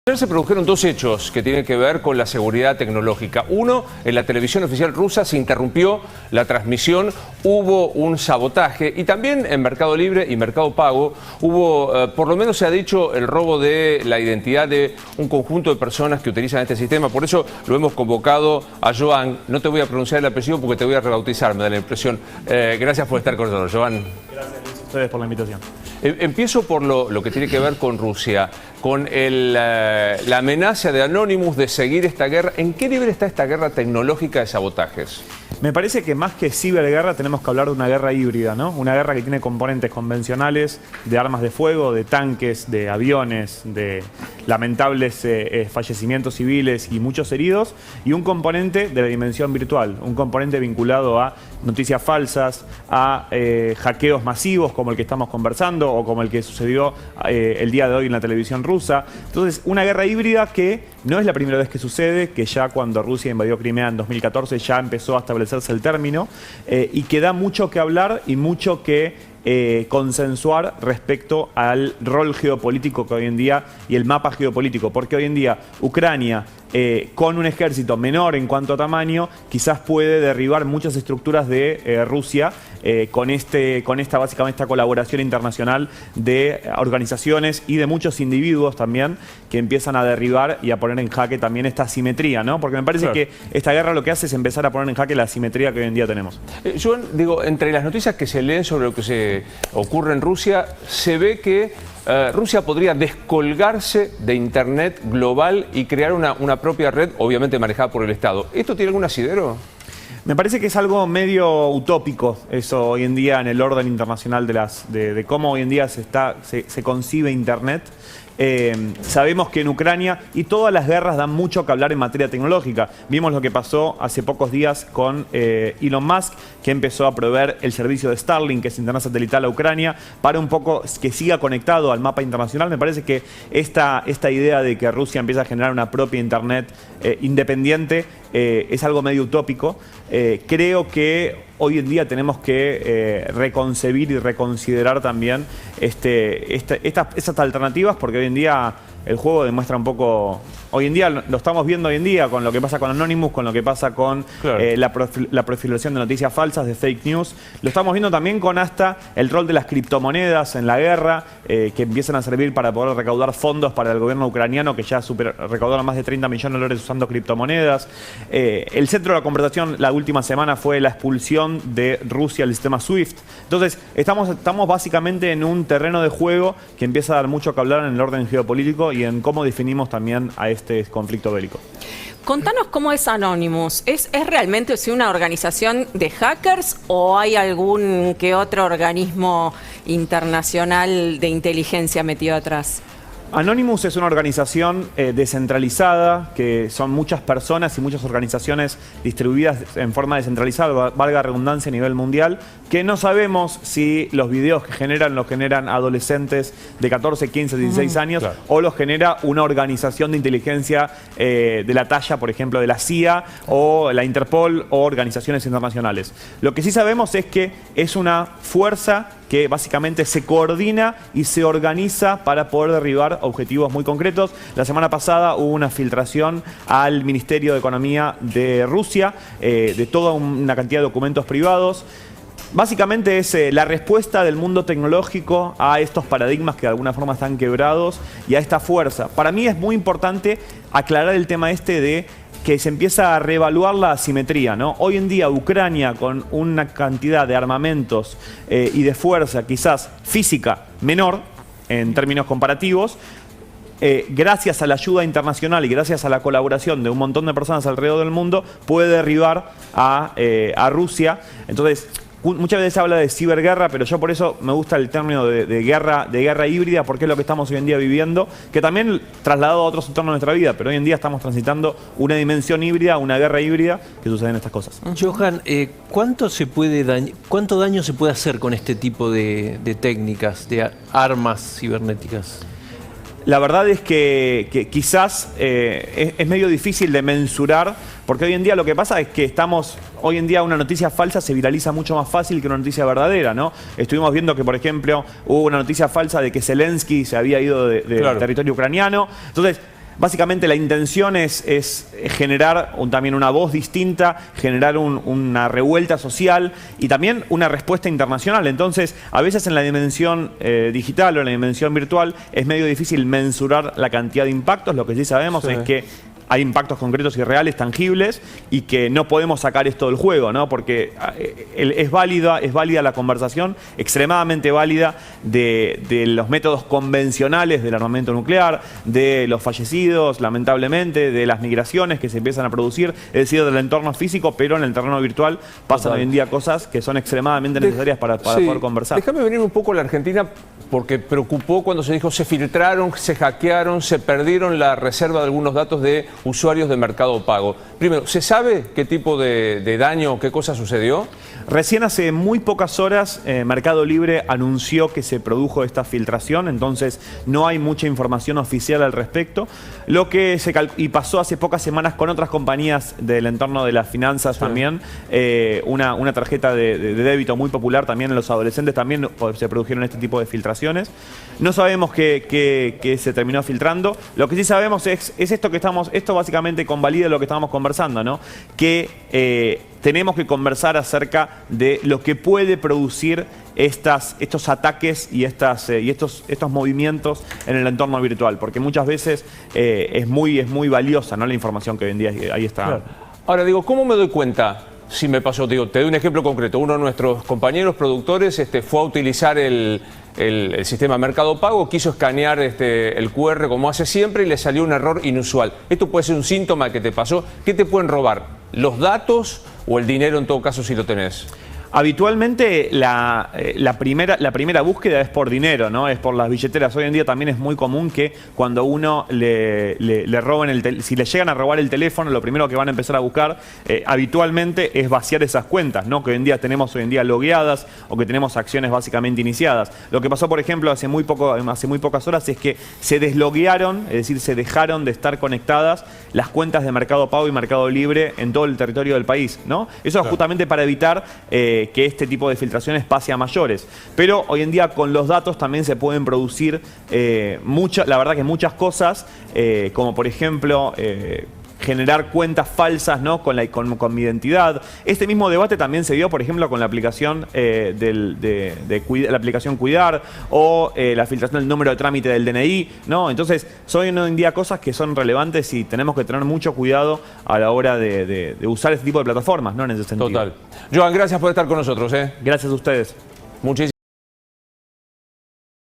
Ayer se produjeron dos hechos que tienen que ver con la seguridad tecnológica. Uno, en la televisión oficial rusa se interrumpió la transmisión, hubo un sabotaje, y también en Mercado Libre y Mercado Pago hubo, por lo menos se ha dicho, el robo de la identidad de un conjunto de personas que utilizan este sistema. Por eso lo hemos convocado a Joan. No te voy a pronunciar el apellido porque te voy a rebautizar, me da la impresión. Gracias por estar con nosotros, Joan. Gracias, Luis, a ustedes por la invitación. Empiezo por lo que tiene que ver con Rusia, con la amenaza de Anonymous de seguir esta guerra. ¿En qué nivel está esta guerra tecnológica de sabotajes? Me parece que más que ciberguerra tenemos que hablar de una guerra híbrida, ¿no? Una guerra que tiene componentes convencionales de armas de fuego, de tanques, de aviones, de lamentables fallecimientos civiles y muchos heridos, y un componente de la dimensión virtual, un componente vinculado a noticias falsas, a hackeos masivos como el que estamos conversando o como el que sucedió el día de hoy en la televisión rusa. Entonces, una guerra híbrida que no es la primera vez que sucede, que ya cuando Rusia invadió Crimea en 2014 ya empezó a establecerse el término, y que da mucho que hablar y mucho que consensuar respecto al rol geopolítico que hoy en día y el mapa geopolítico, porque hoy en día Ucrania, con un ejército menor en cuanto a tamaño, quizás puede derribar muchas estructuras de Rusia con básicamente esta colaboración internacional de organizaciones y de muchos individuos también que empiezan a derribar y a poner en jaque también esta asimetría, ¿no? Porque me parece que esta guerra lo que hace es empezar a poner en jaque la asimetría que hoy en día tenemos. Yo digo, entre las noticias que se leen sobre lo que se ocurre en Rusia, se ve que Rusia podría descolgarse de Internet global y crear una propia red, obviamente manejada por el Estado. ¿Esto tiene algún asidero? Me parece que es algo medio utópico eso hoy en día en el orden internacional de cómo hoy en día se concibe Internet. Sabemos que en Ucrania, y todas las guerras dan mucho que hablar en materia tecnológica. Vimos lo que pasó hace pocos días con Elon Musk, que empezó a proveer el servicio de Starlink, que es internet satelital a Ucrania, para un poco que siga conectado al mapa internacional. Me parece que esta idea de que Rusia empieza a generar una propia internet independiente es algo medio utópico. Creo que hoy en día tenemos que reconcebir y reconsiderar también estas alternativas, porque hoy en día el juego demuestra un poco... Hoy en día lo estamos viendo hoy en día con lo que pasa con Anonymous, con lo que pasa con la proliferación de noticias falsas, de fake news. Lo estamos viendo también con hasta el rol de las criptomonedas en la guerra, que empiezan a servir para poder recaudar fondos para el gobierno ucraniano, que ya recaudaron más de 30 millones de dólares usando criptomonedas. El centro de la conversación la última semana fue la expulsión de Rusia del sistema SWIFT. Entonces, estamos básicamente en un terreno de juego que empieza a dar mucho que hablar en el orden geopolítico y en cómo definimos también a este conflicto bélico. Contanos cómo es Anonymous. ¿Es realmente una organización de hackers o hay algún que otro organismo internacional de inteligencia metido atrás? Anonymous es una organización descentralizada, que son muchas personas y muchas organizaciones distribuidas en forma descentralizada, valga redundancia, a nivel mundial, que no sabemos si los videos que generan los generan adolescentes de 14, 15, 16 años, o los genera una organización de inteligencia de la talla, por ejemplo, de la CIA o la Interpol o organizaciones internacionales. Lo que sí sabemos es que es una fuerza que básicamente se coordina y se organiza para poder derribar objetivos muy concretos. La semana pasada hubo una filtración al Ministerio de Economía de Rusia de toda una cantidad de documentos privados. Básicamente es la respuesta del mundo tecnológico a estos paradigmas que de alguna forma están quebrados y a esta fuerza. Para mí es muy importante aclarar el tema de que se empieza a reevaluar la asimetría, ¿no? Hoy en día Ucrania, con una cantidad de armamentos y de fuerza quizás física menor en términos comparativos, gracias a la ayuda internacional y gracias a la colaboración de un montón de personas alrededor del mundo, puede derribar a Rusia. Entonces, muchas veces se habla de ciberguerra, pero yo por eso me gusta el término de guerra híbrida, porque es lo que estamos hoy en día viviendo, que también trasladado a otros entornos de nuestra vida, pero hoy en día estamos transitando una dimensión híbrida, una guerra híbrida, que suceden estas cosas. Johan, ¿cuánto daño se puede hacer con este tipo de técnicas, de armas cibernéticas? La verdad es que quizás es medio difícil de mensurar, porque hoy en día lo que pasa es que hoy en día una noticia falsa se viraliza mucho más fácil que una noticia verdadera, ¿no? Estuvimos viendo que, por ejemplo, hubo una noticia falsa de que Zelensky se había ido del territorio ucraniano. Entonces, Básicamente la intención es generar también una voz distinta, generar una revuelta social y también una respuesta internacional. Entonces, a veces en la dimensión digital o en la dimensión virtual es medio difícil mensurar la cantidad de impactos. Lo que sí sabemos es que hay impactos concretos y reales, tangibles, y que no podemos sacar esto del juego, ¿no? Porque es válida la conversación, extremadamente válida, de los métodos convencionales del armamento nuclear, de los fallecidos, lamentablemente, de las migraciones que se empiezan a producir, es decir, del entorno físico, pero en el terreno virtual pasan hoy en día cosas que son extremadamente necesarias para poder conversar. Déjame venir un poco a la Argentina, porque preocupó cuando se dijo se filtraron, se hackearon, se perdieron la reserva de algunos datos de usuarios de Mercado Pago. Primero, ¿se sabe qué tipo de daño o qué cosa sucedió? Recién hace muy pocas horas Mercado Libre anunció que se produjo esta filtración, entonces no hay mucha información oficial al respecto. Lo que y pasó hace pocas semanas con otras compañías del entorno de las finanzas también, una tarjeta de débito muy popular también en los adolescentes, también se produjeron este tipo de filtraciones. No sabemos qué se terminó filtrando. Lo que sí sabemos es esto que esto básicamente convalida lo que estábamos conversando, ¿no? Que tenemos que conversar acerca de lo que puede producir estos ataques y estos movimientos en el entorno virtual, porque muchas veces es muy valiosa, ¿no? La información que hoy en día ahí está. Claro. Ahora digo, ¿cómo me doy cuenta si me pasó? Te doy un ejemplo concreto. Uno de nuestros compañeros productores fue a utilizar el sistema Mercado Pago, quiso escanear el QR como hace siempre y le salió un error inusual. Esto puede ser un síntoma que te pasó. ¿Qué te pueden robar? ¿Los datos o el dinero en todo caso si lo tenés? Habitualmente la primera búsqueda es por dinero, ¿no? Es por las billeteras. Hoy en día también es muy común que cuando uno le roben si le llegan a robar el teléfono, lo primero que van a empezar a buscar habitualmente es vaciar esas cuentas, ¿no? Que tenemos hoy en día logueadas o que tenemos acciones básicamente iniciadas. Lo que pasó, por ejemplo, hace muy pocas horas es que se desloguearon, es decir, se dejaron de estar conectadas las cuentas de Mercado Pago y Mercado Libre en todo el territorio del país, ¿no? Eso es justamente para evitar que este tipo de filtraciones pase a mayores. Pero hoy en día con los datos también se pueden producir la verdad que muchas cosas, como por ejemplo generar cuentas falsas, ¿no? con mi identidad. Este mismo debate también se dio, por ejemplo, con la aplicación la aplicación Cuidar o la filtración del número de trámite del DNI, ¿no? Entonces, son hoy en día cosas que son relevantes y tenemos que tener mucho cuidado a la hora de usar este tipo de plataformas, ¿no? En ese sentido. Total. Joan, gracias por estar con nosotros. Gracias a ustedes. Muchísimas